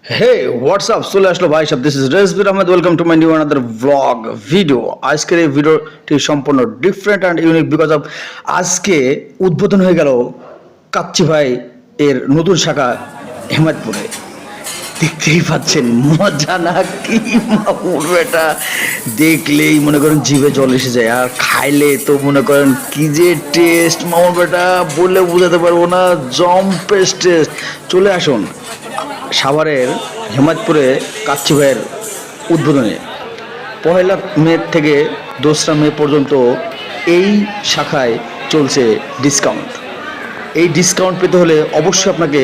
হে WhatsApp চলে আসলো ভাই সব। This is Rezbir Ahmed, welcome to my new another vlog video. আজকের এই ভিডিওটি সম্পূর্ণ different and unique because of আজকে উদ্বোধন হয়ে গেল কাচ্চি ভাই এর নতুন শাখা হেমায়তপুরে। দেখতেই পাচ্ছেন মজা না কি মামুর বেটা, দেখলেই মনে করেন জিভে জল এসে যায়, আর খাইলে তো মনে করেন কি যে টেস্ট মামুর বেটা, বলে বোঝাতে পারবো না। জম্পেস টেস্ট। চলে আসুন সাভারের হেমায়তপুরে কাচ্চি ভাইয়ের উদ্বোধনে। 1 মে থেকে 2রা মে পর্যন্ত এই শাখায় চলছে ডিসকাউন্ট। এই ডিসকাউন্ট পেতে হলে অবশ্যই আপনাকে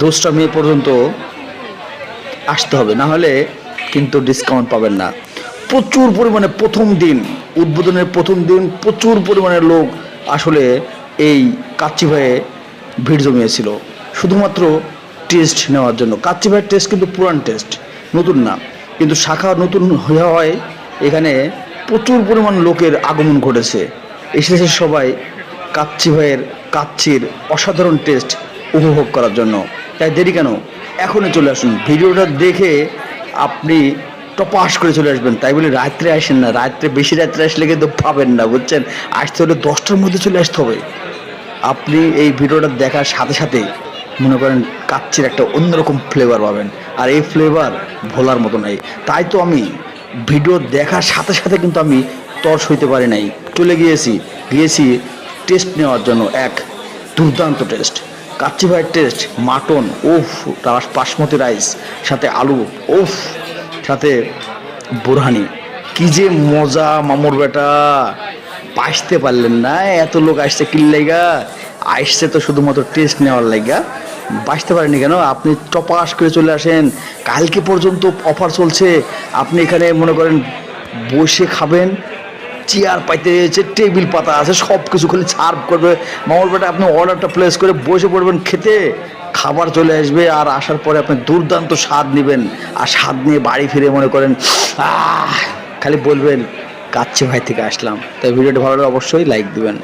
2রা মে পর্যন্ত আসতে হবে, না হলে কিন্তু ডিসকাউন্ট পাবেন না। প্রচুর পরিমাণে উদ্বোধনের প্রথম দিন প্রচুর পরিমাণে লোক আসলে এই কাচ্চি ভাইয়ে ভিড় জমিয়েছিল শুধুমাত্র টেস্ট নেওয়ার জন্য। কাচ্চি ভাইয়ের টেস্ট কিন্তু পুরান টেস্ট, নতুন না, কিন্তু শাখা নতুন হওয়ায় এখানে প্রচুর পরিমাণ লোকের আগমন ঘটেছে। এসেছে সবাই কাচ্চির অসাধারণ টেস্ট উপভোগ করার জন্য। তাই দেরি কেন, এখনই চলে আসুন। ভিডিওটা দেখে আপনি টপাস করে চলে আসবেন। তাই বলে রাত্রে আসেন না, বেশি রাত্রে আসলে কিন্তু পাবেন না, বুঝছেন। আসতে হলে 10টার মধ্যে চলে আসতে হবে। আপনি এই ভিডিওটা দেখার সাথে সাথে মনে করেন কাচ্চির একটা অন্যরকম ফ্লেভার পাবেন, আর এই ফ্লেভার ভোলার মতো নাই। তাই তো আমি ভিডিও দেখার সাথে সাথে কিন্তু আমি তর্স হইতে পারি নাই, চলে গিয়েছি টেস্ট নেওয়ার জন্য। এক দুর্দান্ত টেস্ট কাচ্চি ভাইয়ের টেস্ট। মাটন ওফ, বাসমতি রাইস, সাথে আলু ওফ, সাথে বোরহানি, কি যে মজা মামুর বেটা। বাঁচতে পারলেন না, এত লোক আসছে কি লাইগা? আসছে তো শুধুমাত্র টেস্ট নেওয়ার লাইগা। বাঁচতে পারেনি কেন? আপনি টপাস করে চলে আসেন। কালকে পর্যন্ত অফার চলছে। আপনি এখানে মনে করেন বসে খাবেন, চেয়ার পাইতে রয়েছে, টেবিল পাতা আছে, সব কিছু খালি সার্ভ করবে মামুর বেটা। আপনি অর্ডারটা প্লেস করে বসে পড়বেন খেতে, খাবার চলে আসবে, আর আসার পরে আপনি দুর্দান্ত স্বাদ নেবেন। আর স্বাদ নিয়ে বাড়ি ফিরে মনে করেন খালি বলবেন কাচ্চি ভাই থেকে আসলাম। তাই ভিডিওটি ভালো লাগলে অবশ্যই লাইক দিবেন।